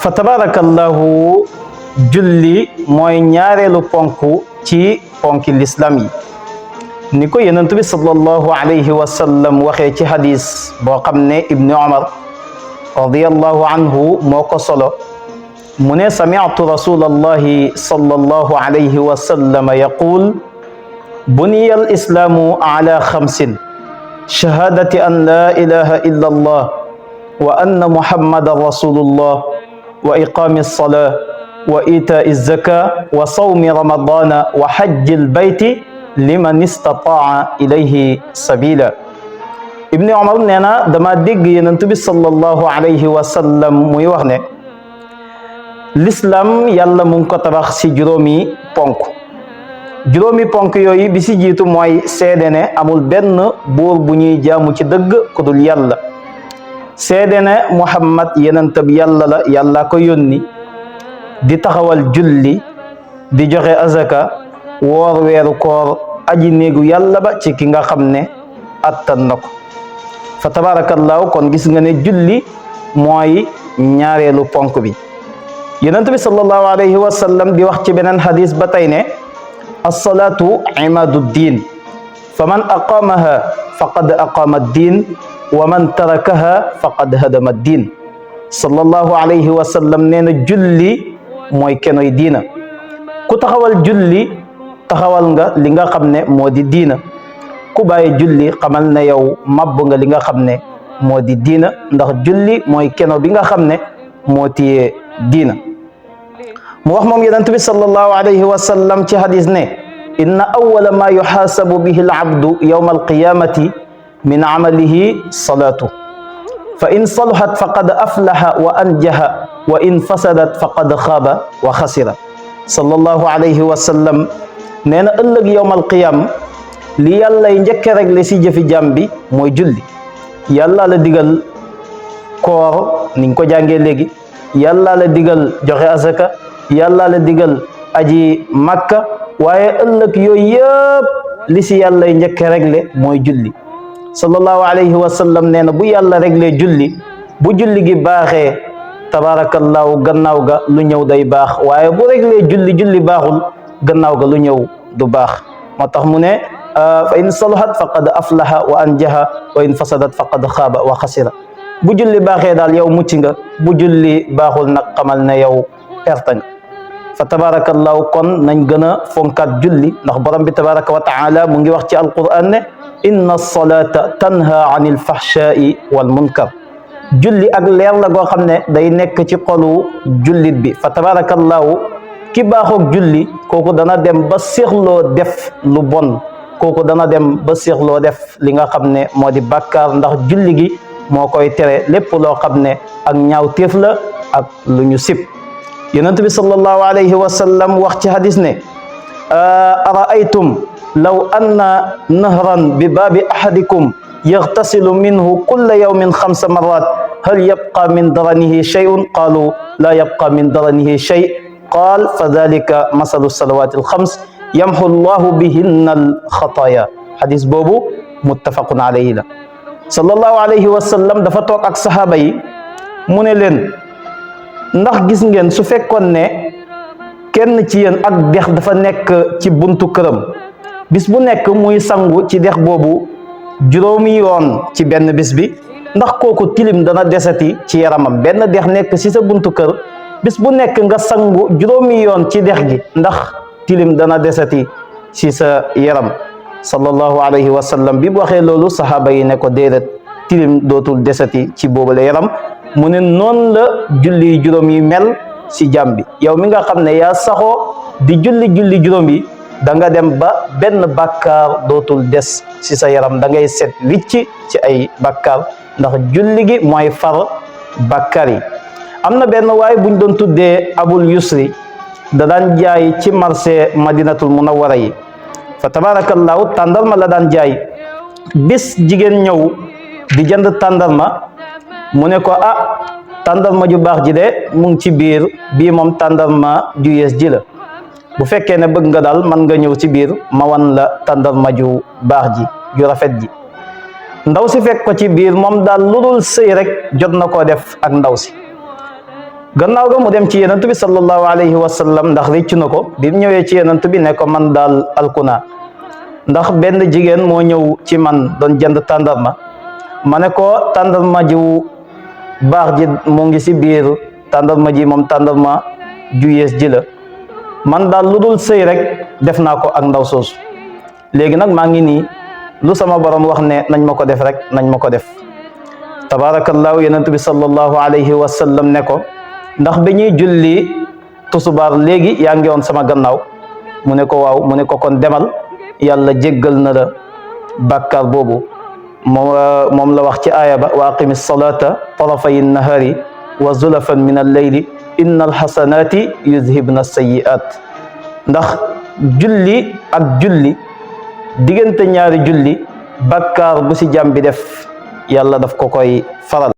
fa tabarakallahu julli mooy ñaareelu ponk ci ponki l'islam yi ni ko yonent bi sallallahu alayhi wa sallam waxee ci hadis boo xam ne ibni omar radiyallahu anhu moo ko solo mu ne sami'tu rasulallahi sallallahu alayhi wa sallam yaqul buniya al islaamu ala xamsin shahadati an la ilaha illa allah wa anna muhammadan rasulullah wa iqami alsalaa wa itai alzaka wa sawmi ramadana wa hajji albayti liman istataa ilayhi sabila ibni omar nee na dama dégg yonent bi sallallahu alayhi wa sallam muy wax ne l'islam yàlla mu ngi ko tabax ci juróomi ponk yooyu bi ci jiitu mooy seede ne amul benn buur bu ñuy jaamu ci dëgg ku dul yàlla seede ne muhammad yonent bi yàlla la yàlla ko yónni di taxawal julli di joxe azaka woor weeru koor aji néegu yàlla ba ci ki nga xam ne attan na ko fa tabarakallahu kon gis nga ne julli mooy ñaareelu ponk bi yonent bi sallallahu alayhi wa sallam di wax ci beneen hadis ba tey ne as-salaatu imaadu diin fa man aqaamaha faqad aqaama ad-diin wa man tarakaha faqad hadama ad-diin sallallahu alayhi wa sallam nee na julli mooy kenoy diina ku taxawal julli taxawal nga li nga xam ne moo di diina ku bàyyi julli xamal ne yow mabb nga li nga xam ne moo di diina ndax julli mooy keno bi nga xam ne moo tiyee diina mu wax moom yonent bi sallallahu alayhi wa sallam ci hadis ne inna awwala ma yuxaasabu bihi al-abdu yawma al-qiyamati min amalihi salaatu fa in saluhat faqad aflaha wa anjaha wa in fasadat faqad xaaba wa xasira sallallahu alayhi wa sallam nee na ëllëg yawmal qiyam li yàllay njëkke regle si jëfi jàmm bi mooy julli yàlla la digal koor niñ ko jàngee léegi yàlla la digal joxe azaka yàlla la digal aji makka waaye ëllëg yooyu yëpp li si yàllay njëkke regle mooy julli sallallahu alayhi wa sallam nee na bu yàlla regle julli bu julli gi baaxee tabarakallahu gannaaw ga lu ñëw day baax waaye bu regle julli baaxul gannaaw ga lu ñëw du baax moo tax mu ne fa in saluhat faqad aflaha wa anjaha wa in fasadat faqad xaaba wa xasira bu julli baaxee daal yow mucc nga bu julli baaxul nag xamal ne yow perte nga fa tabarakallahu kon nañ gën a fonkaat julli ndax borom bi tabaraka wa taala mu ngi wax ci alquran ne inna as-salata tanha anil fahshai wal munkar julli ak leer la goo xam ne day nekk ci xolu jullit bi fa tabarakallahu ki baaxoog julli kooku dana dem ba séexloo def lu bon kooku dana dem ba séexloo def li nga xam ne moo di bàkkaar ndax julli gi moo koy tere lépp loo xam ne ak ñaaw téef la ak lu ñu sib yonent bi sallallahu alayhi wa sallam wax ci hadis ne araaytum law anna nahran bi baabi ahadikum yagtasilu minhu kulla yawmin 5 marrat hal yabqa min daranihi shay'un qaalu la yabqa min daranihi shay qaal fa dalika masalu salawaati al-5 yamhu llahu bihinna al-xataaya hadis boobu muttafaqun alayhi la sallallahu alayhi wa sallam dafa toog ak sahaaba yi mu ne leen ndax gis ngeen su fekkoon ne kenn ci yéen ak dex dafa nekk ci buntu këram bis bu nekk muy sangu ci dex boobu juróomi yoon ci benn bis bi ndax kooku tilim dana desati ci yaramam benn dex nekk ci sa buntu kër bis bu nekk nga sangu juróomi yoon ci dex gi ndax tilim dana desati ci sa yaram sallallahu alayhi wa sallam bi bu waxee loolu sahaaba yi ne ko déedéet tilim dootul desati ci boobale yaram mu ne noonu la julli juróom yi mel ci jàmm bi yow mi nga xam ne yaa saxoo di julli juróom yi da nga dem ba benn bàkkaar dootul des ci sa yaram da ngay set wicc ci ay bàkkaar ndax julli gi mooy far bàkkaar yi am na benn waay buñ doon tuddee abul yusri da daan jaay ci marché madinatul munawwara yi fa tabarakallahu tàndarma la daan jaay bis jigéen ñëw di jënd tàndarma mu ne ko tàndarma ju baax ji de mu ngi ci biir bii moom tàndarma ju yees ji la bu fekkee ne bëgg nga daal man nga ñëw ci biir ma wan la tàndarma ju baax ji ju rafet ji ndaw si fekk ko ci biir moom daal lu dul sëy rek jot na koo def ak ndaw si gannaaw ga mu dem ci yenentu bi sallallahu alayhi wa sallam ndax réccu na ko bi mu ñëwee ci yenentu bi ne ko man daal alkuna ndax benn jigéen moo ñëw ci man doon jënd tàndarma ma ne ko tàndarma ju baax ji mu ngi si biir tàndarma ji moom tàndarma ju yees ji la man daal lu dul sëy rek def naa ko ak ndaw soosu léegi nag maa ngi nii lu sama borom wax ne nañ ma ko def rek nañ ma ko def tabaarakallaahu yenentu bi sallallahu alayhi wa sallam ne ko ndax bi ñuy julli tusubaar léegi yaa ngi woon sama gannaaw mu ne ko waaw mu ne ko kon demal yàlla jéggal na la bàkkaar boobu moom la wax ci aaya ba wa aqimi salata tarafay nahari wa zulafan min alleyli inna alxasanati yuzhibna sayiat ndax julli ak julli diggante ñaari julli bàkkaar bu si jàmm bi def yàlla daf ko koy faral